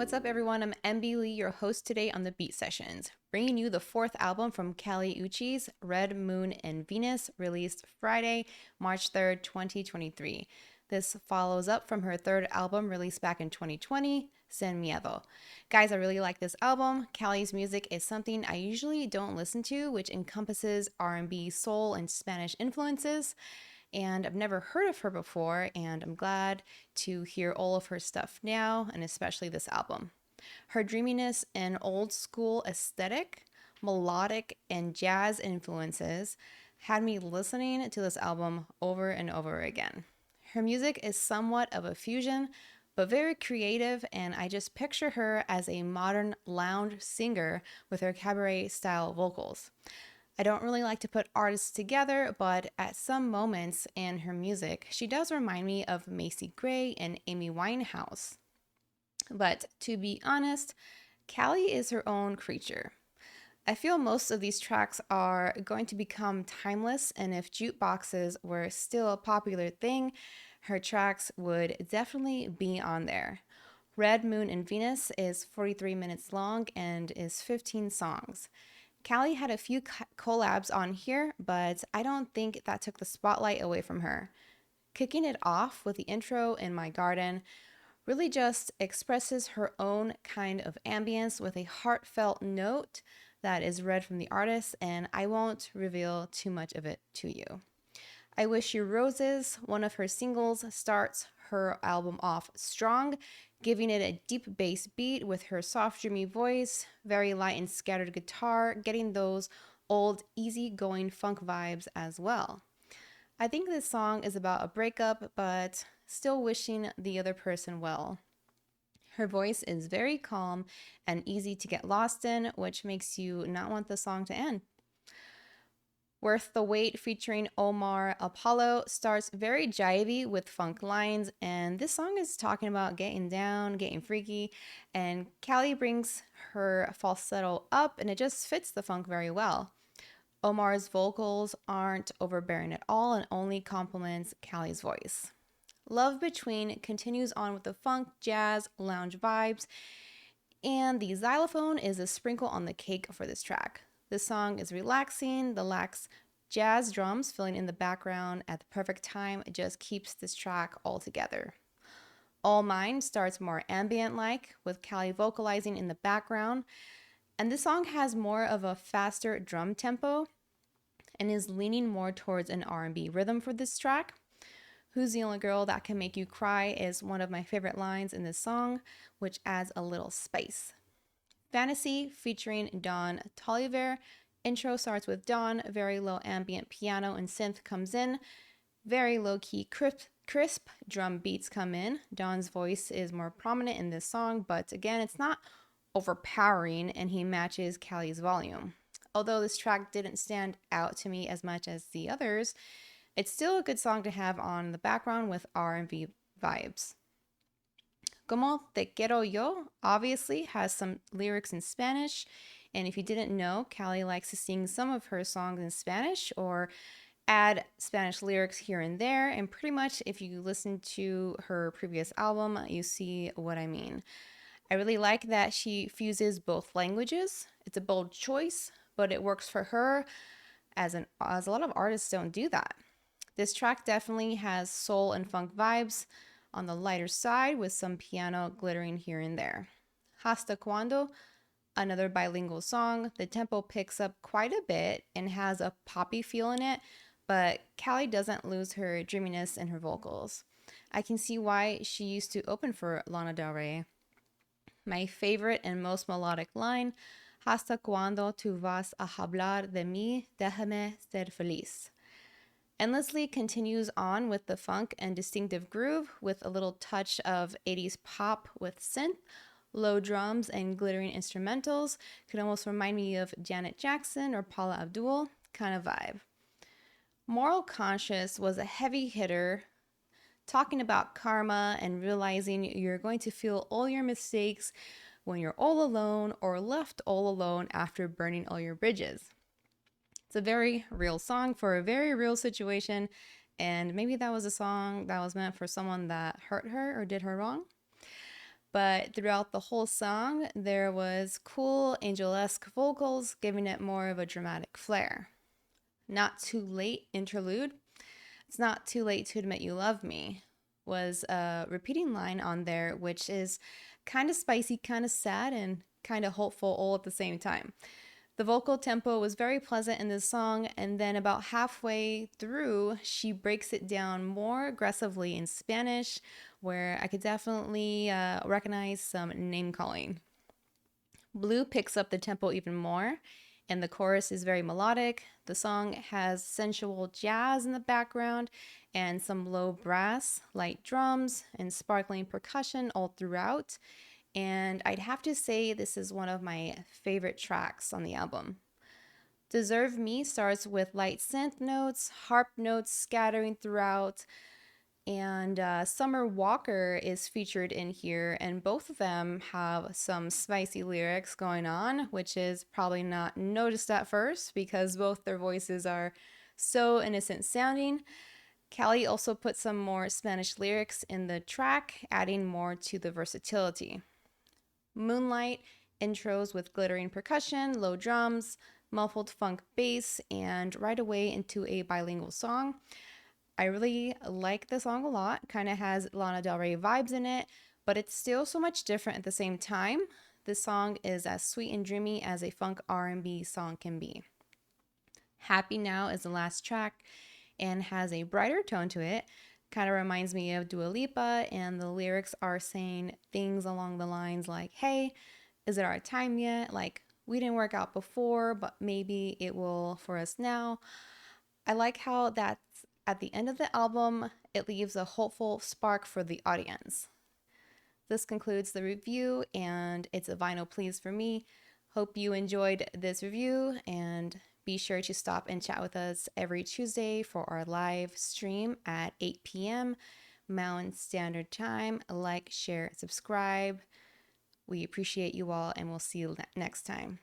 What's up, everyone? I'm MB Lee, your host today on the Beat Sessions, bringing you the fourth album from Kali Uchis, Red Moon and Venus, released Friday, March 3rd, 2023. This follows up from her third album released back in 2020, Sin Miedo. Guys, I really like this album. Kali's music is something I usually don't listen to, which encompasses R&B, soul, and Spanish influences. And I've never heard of her before, and I'm glad to hear all of her stuff now, and especially this album. Her dreaminess and old school aesthetic, melodic and jazz influences had me listening to this album over and over again. Her music is somewhat of a fusion, but very creative, and I just picture her as a modern lounge singer with her cabaret style vocals. I don't really like to put artists together, but at some moments in her music, she does remind me of Macy Gray and Amy Winehouse. But to be honest, Callie is her own creature. I feel most of these tracks are going to become timeless, and if jukeboxes were still a popular thing, her tracks would definitely be on there. Red Moon and Venus is 43 minutes long and is 15 songs. Callie had a few collabs on here, but I don't think that took the spotlight away from her. Kicking it off with the intro in My Garden really just expresses her own kind of ambience with a heartfelt note that is read from the artist, and I won't reveal too much of it to you. I Wish You Roses, one of her singles, starts her album off strong, giving it a deep bass beat with her soft, dreamy voice, very light and scattered guitar, getting those old, easy-going funk vibes as well. I think this song is about a breakup, but still wishing the other person well. Her voice is very calm and easy to get lost in, which makes you not want the song to end. Worth the Wait featuring Omar Apollo starts very jivey with funk lines, and this song is talking about getting down, getting freaky, and Callie brings her falsetto up and it just fits the funk very well. Omar's vocals aren't overbearing at all and only complements Callie's voice. Love Between continues on with the funk, jazz, lounge vibes, and the xylophone is a sprinkle on the cake for this track. This song is relaxing, the lax jazz drums filling in the background at the perfect time. It just keeps this track all together. All Mine starts more ambient-like, with Callie vocalizing in the background, and this song has more of a faster drum tempo and is leaning more towards an R&B rhythm for this track. Who's the Only Girl That Can Make You Cry is one of my favorite lines in this song, which adds a little spice. Fantasy featuring Don Toliver. Intro starts with Don, very low ambient piano and synth comes in. Very low-key, crisp drum beats come in. Don's voice is more prominent in this song, but again, it's not overpowering and he matches Callie's volume. Although this track didn't stand out to me as much as the others, it's still a good song to have on the background with R&B vibes. Como Te Quiero Yo obviously has some lyrics in Spanish, and if you didn't know, Callie likes to sing some of her songs in Spanish or add Spanish lyrics here and there, and pretty much if you listen to her previous album, you see what I mean. I really like that she fuses both languages. It's a bold choice, but it works for her as a lot of artists don't do that. This track definitely has soul and funk vibes on the lighter side with some piano glittering here and there. Hasta Cuando, another bilingual song. The tempo picks up quite a bit and has a poppy feel in it, but Callie doesn't lose her dreaminess in her vocals. I can see why she used to open for Lana Del Rey. My favorite and most melodic line, Hasta cuando tú vas a hablar de mí, déjame ser feliz. Endlessly continues on with the funk and distinctive groove with a little touch of 80s pop with synth, low drums, and glittering instrumentals. Could almost remind me of Janet Jackson or Paula Abdul kind of vibe. Moral Conscious was a heavy hitter, talking about karma and realizing you're going to feel all your mistakes when you're all alone or left all alone after burning all your bridges. It's a very real song for a very real situation, and maybe that was a song that was meant for someone that hurt her or did her wrong. But throughout the whole song, there was cool angel-esque vocals, giving it more of a dramatic flair. Not Too Late interlude. It's not too late to admit you love me was a repeating line on there, which is kind of spicy, kind of sad, and kind of hopeful all at the same time. The vocal tempo was very pleasant in this song, and then about halfway through, she breaks it down more aggressively in Spanish, where I could definitely recognize some name calling. Blue picks up the tempo even more, and the chorus is very melodic. The song has sensual jazz in the background and some low brass, light drums, and sparkling percussion all throughout. And I'd have to say this is one of my favorite tracks on the album. Deserve Me starts with light synth notes, harp notes scattering throughout, and Summer Walker is featured in here, and both of them have some spicy lyrics going on, which is probably not noticed at first because both their voices are so innocent sounding. Callie also put some more Spanish lyrics in the track, adding more to the versatility. Moonlight intros with glittering percussion, low drums, muffled funk bass, and right away into a bilingual song. I really like the song a lot. Kind of has Lana Del Rey vibes in it, but it's still so much different at the same time. This song is as sweet and dreamy as a funk R&B song can be. Happy Now is the last track and has a brighter tone to it. Kind of reminds me of Dua Lipa, and the lyrics are saying things along the lines like, hey, is it our time yet? Like, we didn't work out before, but maybe it will for us now. I like how that's at the end of the album, it leaves a hopeful spark for the audience. This concludes the review, and it's a vinyl please for me. Hope you enjoyed this review, and be sure to stop and chat with us every Tuesday for our live stream at 8 p.m. Mountain Standard Time. Like, share, subscribe. We appreciate you all, and we'll see you next time.